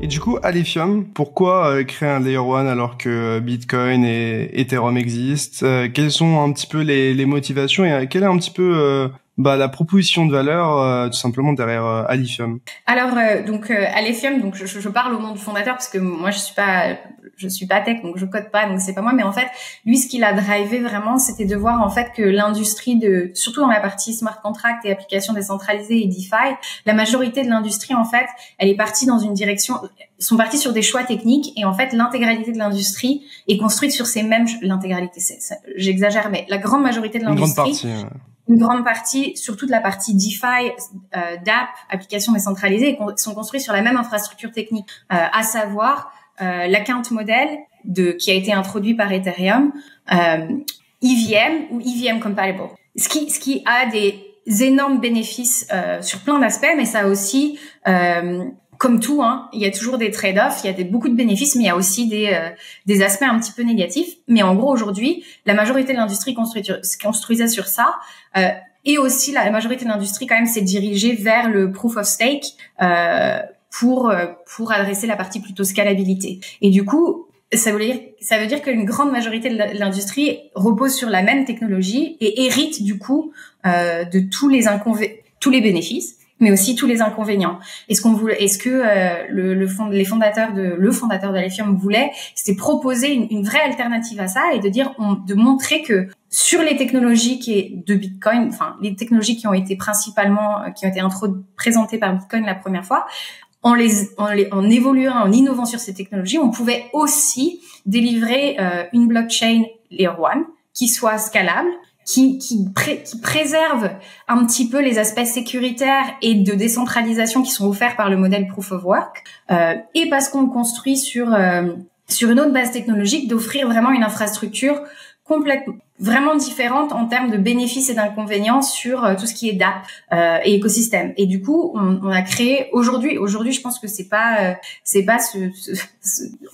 Et du coup, Alephium, pourquoi créer un Layer 1 alors que Bitcoin et Ethereum existent? Quelles sont un petit peu les motivations et quelle est un petit peu la proposition de valeur tout simplement derrière Alephium? Alors Alephium, donc je parle au nom du fondateur parce que moi je suis pas tech, donc je code pas, donc c'est pas moi, mais en fait lui ce qu'il a drivé vraiment, c'était de voir en fait que l'industrie surtout dans la partie smart contract et applications décentralisées et DeFi, la majorité de l'industrie en fait, elle est partie dans une direction, sont partis sur des choix techniques et en fait l'intégralité de l'industrie est construite sur ces mêmes l'intégralité, j'exagère, mais la grande majorité de l'industrie. Une grande partie, surtout de la partie DeFi, d'app, applications décentralisées, sont construits sur la même infrastructure technique, à savoir l'account model qui a été introduit par Ethereum, EVM ou EVM compatible. Ce qui a des énormes bénéfices sur plein d'aspects, mais ça a aussi comme tout, il y a toujours des trade-offs, il y a beaucoup de bénéfices, mais il y a aussi des aspects un petit peu négatifs. Mais en gros, aujourd'hui, la majorité de l'industrie construisait sur ça, et aussi la majorité de l'industrie quand même s'est dirigée vers le proof of stake pour adresser la partie plutôt scalabilité. Et du coup, ça veut dire qu'une grande majorité de l'industrie repose sur la même technologie et hérite du coup de tous les bénéfices, mais aussi tous les inconvénients. Et ce que le fondateur d'Alephium voulait, c'était proposer une vraie alternative à ça et de montrer que sur les technologies de Bitcoin, enfin les technologies qui ont été présentées par Bitcoin la première fois, en évoluant, en innovant sur ces technologies, on pouvait aussi délivrer une blockchain Layer 1 qui soit scalable, qui préserve un petit peu les aspects sécuritaires et de décentralisation qui sont offerts par le modèle Proof of Work, et parce qu'on construit sur une autre base technologique, d'offrir vraiment une infrastructure complètement vraiment différente en termes de bénéfices et d'inconvénients sur tout ce qui est d'app et écosystème. Et du coup, on a créé aujourd'hui, je pense que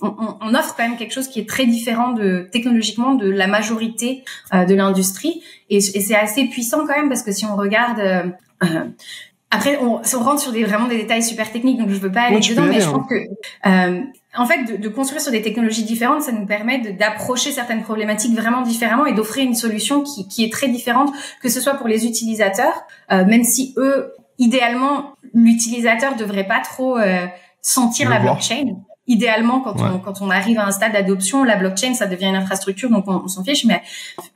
on offre quand même quelque chose qui est très différent technologiquement de la majorité de l'industrie, et c'est assez puissant quand même, parce que si on regarde après, si on rentre sur vraiment des détails super techniques, donc je veux pas aller dedans, mais je pense que en fait, de construire sur des technologies différentes, ça nous permet d'approcher certaines problématiques vraiment différemment et d'offrir une solution qui est très différente, que ce soit pour les utilisateurs, même si eux, idéalement, l'utilisateur devrait pas trop sentir la blockchain. Idéalement, quand on arrive à un stade d'adoption, la blockchain, ça devient une infrastructure, donc on s'en fiche, mais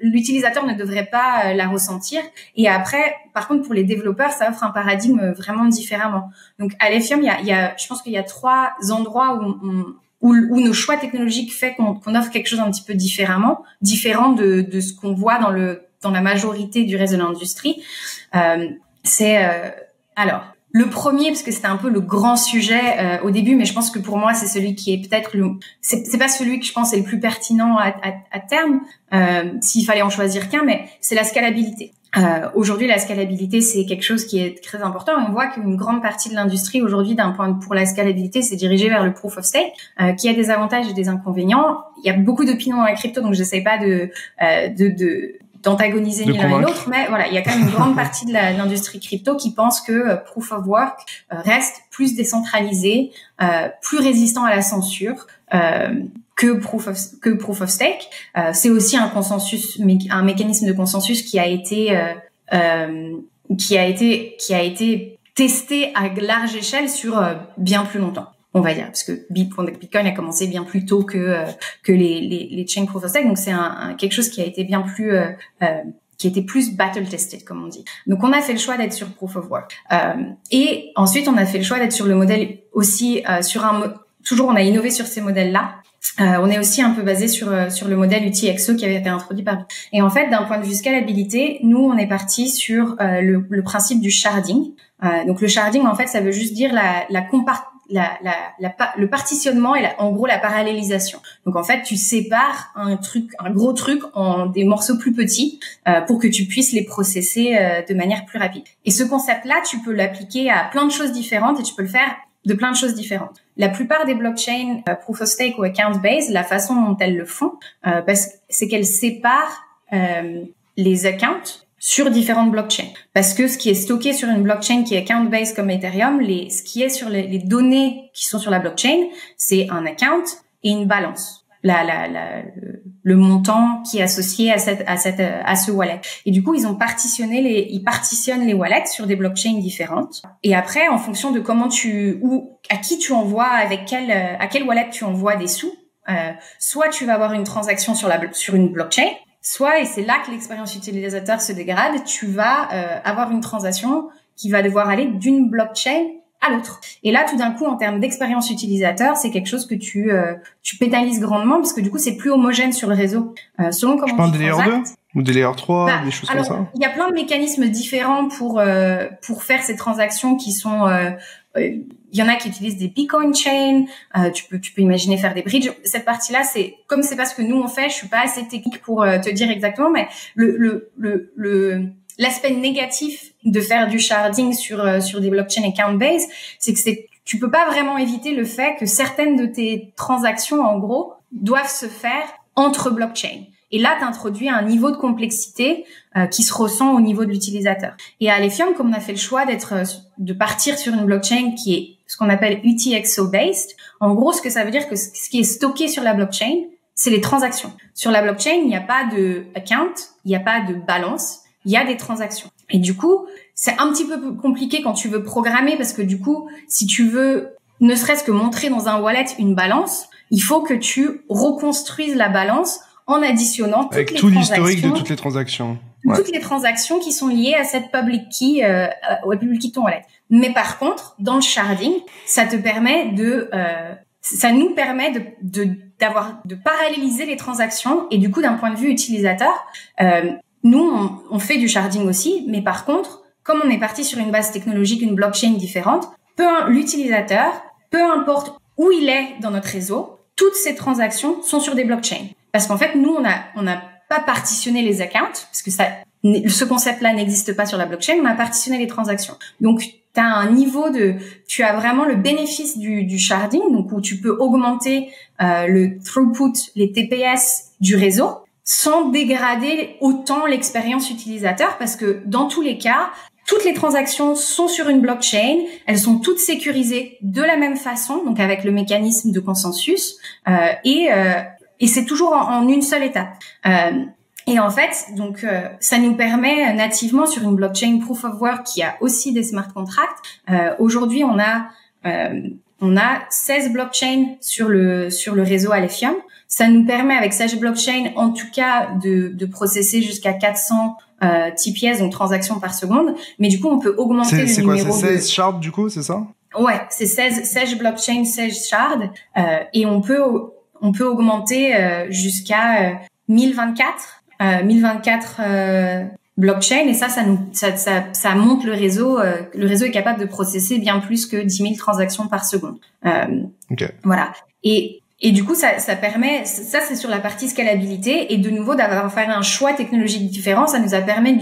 l'utilisateur ne devrait pas la ressentir. Et après, par contre, pour les développeurs, ça offre un paradigme vraiment différemment. Donc, à Alephium, je pense qu'il y a 3 endroits où nos choix technologiques fait qu'on offre quelque chose un petit peu différent de ce qu'on voit dans la majorité du reste de l'industrie. Alors, le premier, parce que c'était un peu le grand sujet au début, mais je pense que pour moi, c'est celui qui est peut-être c'est pas celui que je pense est le plus pertinent à terme, s'il fallait en choisir qu'un, mais c'est la scalabilité. Aujourd'hui, la scalabilité, c'est quelque chose qui est très important. On voit qu'une grande partie de l'industrie aujourd'hui, pour la scalabilité, c'est dirigé vers le proof of stake, qui a des avantages et des inconvénients. Il y a beaucoup d'opinions dans la crypto, donc j'essaie pas d'antagoniser ni l'un ni l'autre, mais voilà, il y a quand même une grande partie de l'industrie crypto qui pense que Proof of Work reste plus décentralisé, plus résistant à la censure que Proof of Stake. C'est aussi un mécanisme de consensus qui a été testé à large échelle sur bien plus longtemps, on va dire, parce que Bitcoin a commencé bien plus tôt que les chains Proof of Stake, donc c'est quelque chose qui a été bien plus qui était plus battle tested, comme on dit. Donc on a fait le choix d'être sur Proof of Work, et ensuite on a fait le choix d'être sur le modèle aussi toujours on a innové sur ces modèles-là. On est aussi un peu basé sur le modèle UTXO qui avait été introduit par. Et en fait, d'un point de vue scalabilité, nous on est parti sur le principe du sharding. Donc le sharding, en fait, ça veut juste dire le partitionnement et en gros la parallélisation. Donc en fait, tu sépares un gros truc en des morceaux plus petits pour que tu puisses les processer de manière plus rapide. Et ce concept-là, tu peux l'appliquer à plein de choses différentes et tu peux le faire de plein de choses différentes. La plupart des blockchains proof of stake ou account based, la façon dont elles le font, c'est qu'elles séparent les accounts sur différentes blockchains. Parce que ce qui est stocké sur une blockchain qui est account-based comme Ethereum, ce qui est sur les données qui sont sur la blockchain, c'est un account et une balance. Le montant qui est associé à ce wallet. Et du coup, ils partitionnent les wallets sur des blockchains différentes. Et après, en fonction de à qui tu envoies, à quel wallet tu envoies des sous, soit tu vas avoir une transaction sur une blockchain, soit, et c'est là que l'expérience utilisateur se dégrade, tu vas avoir une transaction qui va devoir aller d'une blockchain à l'autre. Et là, tout d'un coup, en termes d'expérience utilisateur, c'est quelque chose que tu pénalises grandement parce que du coup, c'est plus homogène sur le réseau. Selon comment tu parles des layer 2 ou des layer 3, des choses comme ça. Il y a plein de mécanismes différents pour faire ces transactions qui sont il y en a qui utilisent des Bitcoin chain, tu peux imaginer faire des bridges. Cette partie-là, c'est pas ce que nous on fait, je suis pas assez technique pour te dire exactement, mais l'aspect négatif de faire du sharding sur des blockchains account-based, c'est que tu peux pas vraiment éviter le fait que certaines de tes transactions, en gros, doivent se faire entre blockchains. Et là, tu introduis un niveau de complexité qui se ressent au niveau de l'utilisateur. Et à Alephium, comme on a fait le choix de partir sur une blockchain qui est ce qu'on appelle UTXO-based, en gros, ce que ça veut dire que ce qui est stocké sur la blockchain, c'est les transactions. Sur la blockchain, il n'y a pas de account, il n'y a pas de balance, il y a des transactions. Et du coup, c'est un petit peu plus compliqué quand tu veux programmer parce que du coup, si tu veux ne serait-ce que montrer dans un wallet une balance, il faut que tu reconstruises la balance en additionnant avec tout l'historique de toutes les transactions. Ouais. Toutes les transactions qui sont liées à cette public key, au public key de ton wallet. Mais par contre, dans le sharding, ça nous permet de paralléliser les transactions et du coup, d'un point de vue utilisateur, nous, on fait du sharding aussi, mais par contre, comme on est parti sur une base technologique, une blockchain différente, l'utilisateur, peu importe où il est dans notre réseau, toutes ces transactions sont sur des blockchains. Parce qu'en fait, nous, on n'a pas partitionné les accounts, parce que ce concept-là n'existe pas sur la blockchain, on a partitionné les transactions. Donc, tu as vraiment le bénéfice du sharding, donc où tu peux augmenter le throughput, les TPS du réseau, sans dégrader autant l'expérience utilisateur, parce que dans tous les cas, toutes les transactions sont sur une blockchain, elles sont toutes sécurisées de la même façon, donc avec le mécanisme de consensus, et c'est toujours en une seule étape. Et en fait, donc ça nous permet nativement sur une blockchain proof of work qui a aussi des smart contracts. Aujourd'hui, on a 16 blockchains sur le réseau Alephium. Ça nous permet avec 16 blockchains en tout cas de processer jusqu'à 400 TPS, donc transactions par seconde. Mais du coup, on peut augmenter le numéro. C'est quoi, c'est 16 shards du coup, c'est ça? Ouais, c'est 16 blockchains, 16 shards, et on peut augmenter jusqu'à 1024 blockchain, et ça monte le réseau. Le réseau est capable de processer bien plus que 10 000 transactions par seconde. Okay. Voilà. Et du coup, ça permet, ça c'est sur la partie scalabilité, et de nouveau d'avoir fait un choix technologique différent, ça nous a permis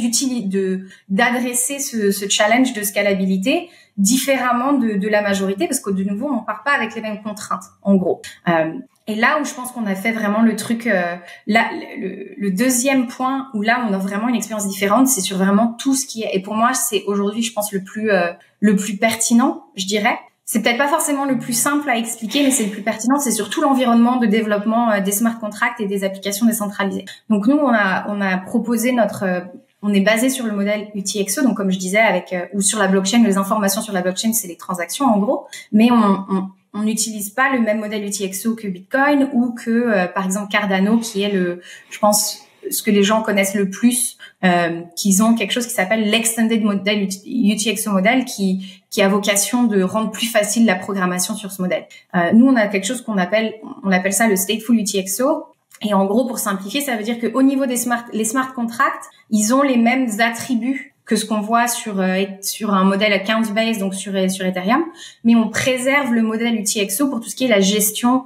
d'adresser ce challenge de scalabilité différemment de la majorité, parce que de nouveau, on part pas avec les mêmes contraintes, en gros. Et là où je pense qu'on a fait vraiment le truc, là, le deuxième point où là on a vraiment une expérience différente, c'est sur vraiment tout ce qui est. Et pour moi, c'est aujourd'hui, je pense, le plus pertinent, je dirais. C'est peut-être pas forcément le plus simple à expliquer, mais c'est le plus pertinent. C'est surtout l'environnement de développement des smart contracts et des applications décentralisées. Donc nous, on a proposé on est basé sur le modèle UTXO, donc comme je disais, ou sur la blockchain, les informations sur la blockchain, c'est les transactions en gros, mais on n'utilise pas le même modèle UTXO que Bitcoin ou que, par exemple, Cardano, qui est je pense, ce que les gens connaissent le plus, qu'ils ont quelque chose qui s'appelle l'extended model UTXO model, qui a vocation de rendre plus facile la programmation sur ce modèle. Nous, on a quelque chose on appelle ça le stateful UTXO. Et en gros, pour simplifier, ça veut dire que au niveau les smart contracts, ils ont les mêmes attributs que ce qu'on voit sur un modèle account-based, donc sur Ethereum, mais on préserve le modèle UTXO pour tout ce qui est la gestion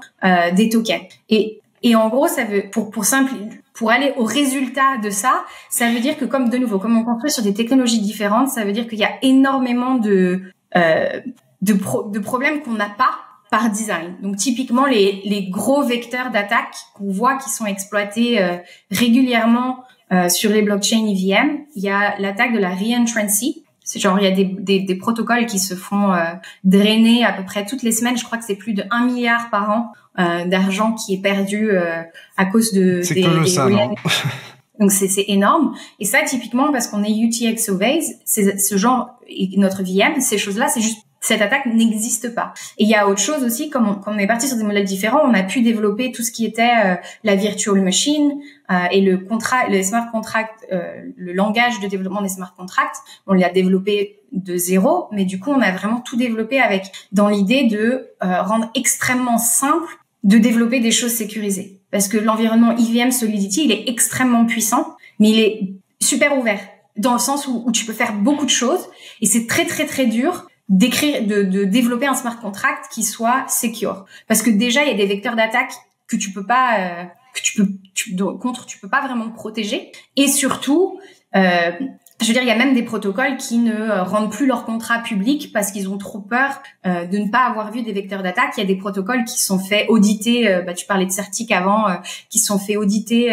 des tokens. Et en gros, ça veut pour aller au résultat de ça veut dire que comme on construit sur des technologies différentes, ça veut dire qu'il y a énormément de problèmes qu'on n'a pas par design. Donc typiquement les gros vecteurs d'attaque qu'on voit qui sont exploités régulièrement sur les blockchains EVM, il y a l'attaque de la reentrancy. C'est genre, il y a des protocoles qui se font drainer à peu près toutes les semaines. Je crois que c'est plus de 1 milliard par an d'argent qui est perdu à cause de c'est colossal, hein. Donc c'est énorme. Et ça, typiquement, parce qu'on est UTXO based, c'est ce genre, et notre VM, ces choses-là, c'est juste, cette attaque n'existe pas. Et il y a autre chose aussi, comme on est parti sur des modèles différents, on a pu développer tout ce qui était la virtual machine et le smart contract, le langage de développement des smart contracts. On l'a développé de zéro, mais du coup, on a vraiment tout développé dans l'idée de rendre extrêmement simple de développer des choses sécurisées. Parce que l'environnement EVM Solidity, il est extrêmement puissant, mais il est super ouvert, dans le sens où tu peux faire beaucoup de choses, et c'est très très très dur de développer un smart contract qui soit secure. Parce que déjà, il y a des vecteurs d'attaque que tu peux pas, tu peux pas vraiment protéger. Et surtout, je veux dire, il y a même des protocoles qui ne rendent plus leur contrat public parce qu'ils ont trop peur de ne pas avoir vu des vecteurs d'attaque. Il y a des protocoles qui sont faits auditer, tu parlais de Certic avant, qui sont faits auditer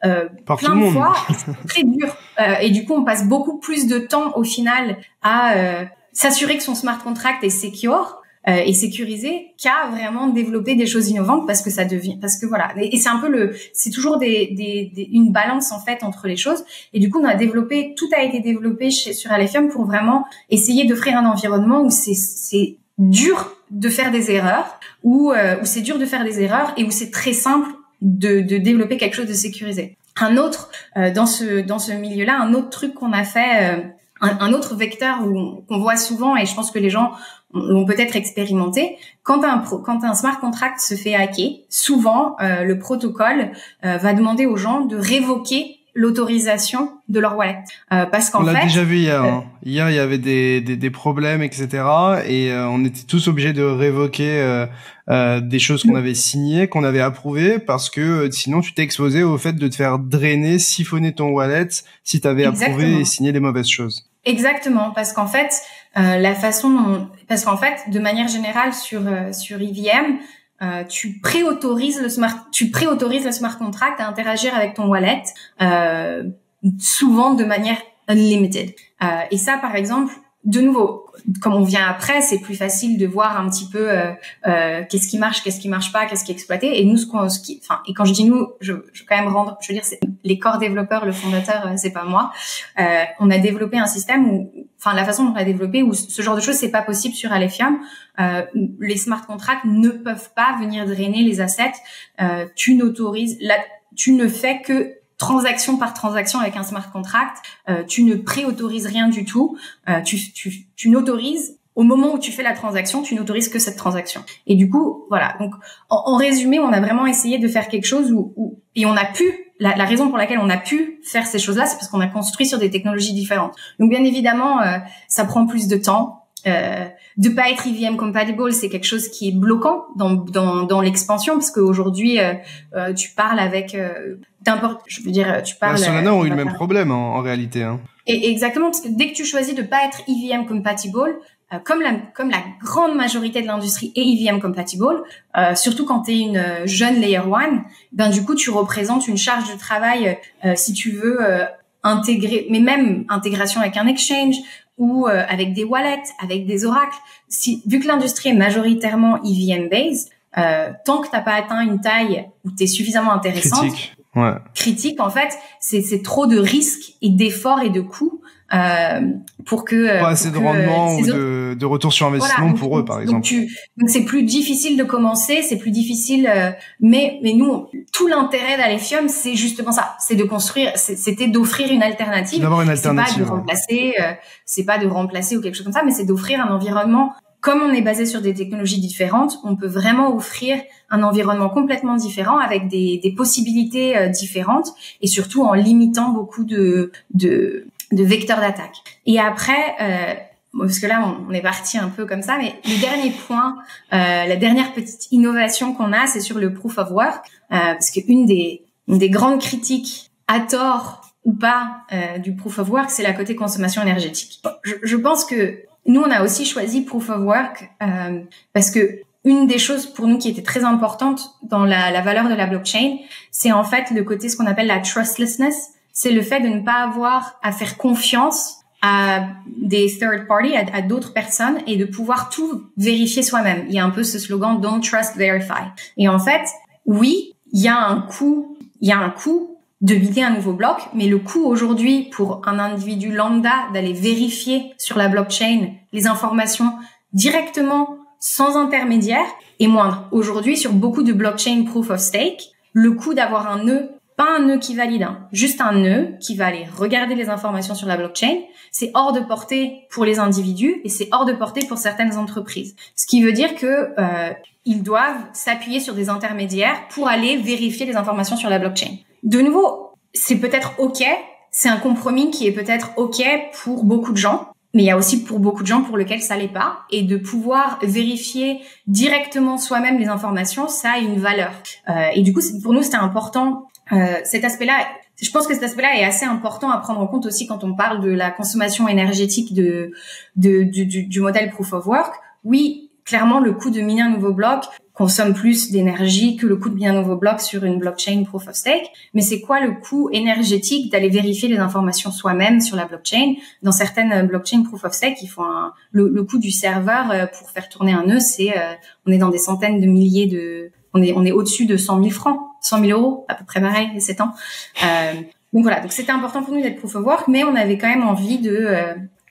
plein de fois. C'est très dur. Et du coup, on passe beaucoup plus de temps au final à s'assurer que son smart contract est secure et sécurisé qu'à vraiment développer des choses innovantes parce que voilà. Et c'est un peu c'est toujours une balance en fait entre les choses. Et du coup, tout a été développé sur Alephium pour vraiment essayer d'offrir un environnement où c'est dur de faire des erreurs, où c'est dur de faire des erreurs et où c'est très simple de développer quelque chose de sécurisé. Un autre, dans ce milieu-là, un autre truc qu'on a fait, un autre vecteur qu'on voit souvent, et je pense que les gens l'ont peut-être expérimenté, quand un smart contract se fait hacker, souvent le protocole va demander aux gens de révoquer l'autorisation de leur wallet, parce qu'en fait, on l'a déjà vu hier. Hier, il y avait des problèmes, etc. Et on était tous obligés de révoquer des choses qu'on avait signées, qu'on avait approuvées, parce que sinon tu t'es exposé au fait de te faire drainer, siphonner ton wallet si tu avais approuvé et signé les mauvaises choses. Exactement, parce qu'en fait, de manière générale sur EVM, tu préautorises le smart contract à interagir avec ton wallet, souvent de manière unlimited. Et ça, par exemple, de nouveau, comme on vient après, c'est plus facile de voir un petit peu qu'est-ce qui marche pas, qu'est-ce qui est exploité. Et nous, et quand je dis nous, je quand même c'est les core développeurs, le fondateur, c'est pas moi. On a développé un système la façon dont on l'a développé, où ce genre de choses, c'est pas possible sur Alephium. Les smart contracts ne peuvent pas venir drainer les assets. Tu ne fais que transaction par transaction avec un smart contract, tu ne préautorises rien du tout. Tu n'autorises, au moment où tu fais la transaction, tu n'autorises que cette transaction. Et du coup, voilà. Donc, en résumé, on a vraiment essayé de faire quelque chose et on a pu, la raison pour laquelle on a pu faire ces choses-là, c'est parce qu'on a construit sur des technologies différentes. Donc, bien évidemment, ça prend plus de temps. De pas être EVM compatible, c'est quelque chose qui est bloquant dans l'expansion, parce qu'aujourd'hui tu parles avec tu parles. Solana ont eu le même problème en réalité. Hein. Et exactement, parce que dès que tu choisis de pas être EVM compatible, comme la grande majorité de l'industrie est EVM compatible, surtout quand tu es une jeune layer 1, du coup tu représentes une charge de travail si tu veux intégrer, mais même intégration avec un exchange ou avec des wallets, avec des oracles. Vu que l'industrie est majoritairement EVM based, tant que t'as pas atteint une taille où t'es suffisamment intéressante, critique en fait, c'est trop de risques et d'efforts et de coûts pour que pas assez de rendement ou de retour sur investissement pour eux, par exemple. Donc c'est plus difficile de commencer, c'est plus difficile, mais nous, tout l'intérêt d'Alephium, c'est justement ça, c'est de construire, c'était d'offrir une alternative. D'avoir une alternative. C'est pas de remplacer ou quelque chose comme ça, mais c'est d'offrir un environnement. Comme on est basé sur des technologies différentes, on peut vraiment offrir un environnement complètement différent avec des possibilités différentes, et surtout en limitant beaucoup de vecteurs d'attaque. Et après, parce que là on est parti un peu comme ça, mais le dernier point, la dernière petite innovation qu'on a, c'est sur le proof of work, parce que une des grandes critiques, à tort ou pas, du proof of work, c'est la côté consommation énergétique. Je pense que nous on a aussi choisi proof of work parce que une des choses pour nous qui était très importante dans la valeur de la blockchain, c'est en fait le côté, ce qu'on appelle la trustlessness. c'est le fait de ne pas avoir à faire confiance à des third parties, à d'autres personnes, et de pouvoir tout vérifier soi-même. Il y a un peu ce slogan « Don't trust, verify ». Et en fait, oui, il y a un coût de builder un nouveau bloc, mais le coût aujourd'hui pour un individu lambda d'aller vérifier sur la blockchain les informations directement, sans intermédiaire, est moindre. Aujourd'hui, sur beaucoup de blockchain proof of stake, le coût d'avoir un nœud, pas un nœud qui valide, juste un nœud qui va aller regarder les informations sur la blockchain, c'est hors de portée pour les individus et c'est hors de portée pour certaines entreprises. Ce qui veut dire que ils doivent s'appuyer sur des intermédiaires pour aller vérifier les informations sur la blockchain. De nouveau, c'est peut-être OK, c'est un compromis qui est peut-être OK pour beaucoup de gens, mais il y a aussi pour beaucoup de gens pour lesquels ça l'est pas. Et de pouvoir vérifier directement soi-même les informations, ça a une valeur. Et du coup, pour nous, c'était important. Cet aspect-là, je pense que cet aspect-là est assez important à prendre en compte aussi quand on parle de la consommation énergétique du modèle Proof of Work. Oui, clairement, le coût de miner un nouveau bloc consomme plus d'énergie que le coût de miner un nouveau bloc sur une blockchain Proof of Stake. Mais c'est quoi le coût énergétique d'aller vérifier les informations soi-même sur la blockchain? Dans certaines blockchains Proof of Stake, il faut le coût du serveur pour faire tourner un nœud, on est dans des centaines de milliers on est au-dessus de 100 000 francs, 100 000 euros, à peu près pareil, les 7 ans. Donc voilà, donc c'était important pour nous d'être proof of work, mais on avait quand même envie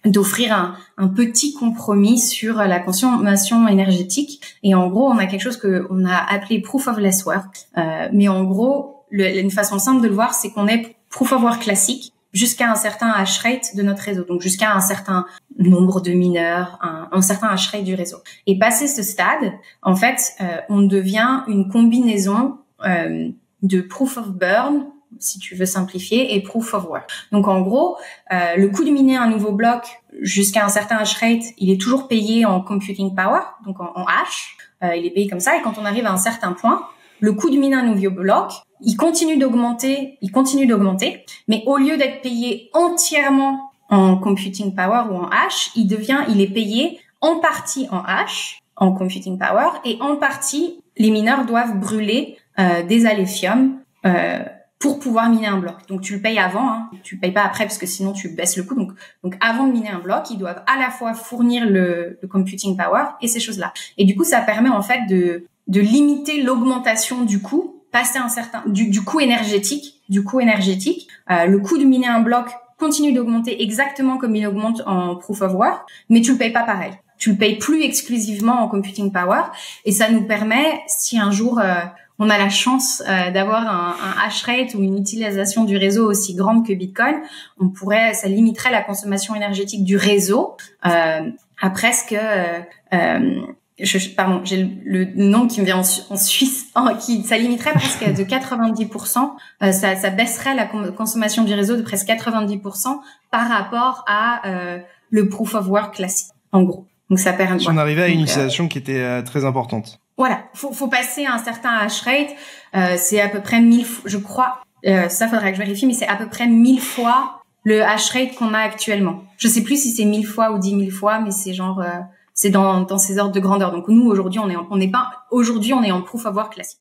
d'offrir un petit compromis sur la consommation énergétique. Et en gros, on a quelque chose qu'on a appelé proof of less work. Mais en gros, une façon simple de le voir, c'est qu'on est proof of work classique jusqu'à un certain hash rate de notre réseau, donc jusqu'à un certain nombre de mineurs, un certain hash rate du réseau. Et passé ce stade, en fait, on devient une combinaison de proof of burn, si tu veux simplifier, et proof of work. Donc en gros, le coût de miner un nouveau bloc jusqu'à un certain hash rate, il est toujours payé en computing power, donc en hash. Il est payé comme ça, et quand on arrive à un certain point, le coût de miner un nouveau bloc, il continue d'augmenter, mais au lieu d'être payé entièrement en computing power ou en hash, il est payé en partie en hash, en computing power, et en partie, les mineurs doivent brûler des alléthium pour pouvoir miner un bloc. Donc tu le payes avant, tu le payes pas après parce que sinon tu baisses le coût. Donc avant de miner un bloc, ils doivent à la fois fournir le computing power et ces choses-là. Et du coup, ça permet en fait de limiter l'augmentation du coût, passer un certain du coût énergétique. Le coût de miner un bloc continue d'augmenter exactement comme il augmente en proof of work, mais tu le payes pas pareil. Tu le payes plus exclusivement en computing power, et ça nous permet, si un jour on a la chance d'avoir un hash rate ou une utilisation du réseau aussi grande que Bitcoin, ça limiterait la consommation énergétique du réseau à presque j'ai le nom qui me vient en Suisse, ça limiterait presque de 90%, ça baisserait la consommation du réseau de presque 90% par rapport à le proof of work classique, en gros. Donc ça permet. Si on arrivait à une utilisation qui était très importante. Voilà, faut passer à un certain hash rate, c'est à peu près 1000, je crois, ça faudrait que je vérifie, mais c'est à peu près 1000 fois le hash rate qu'on a actuellement. Je sais plus si c'est 1000 fois ou 10 000 fois, mais c'est genre, c'est dans ces ordres de grandeur. Donc nous, aujourd'hui, on est en proof of work classique.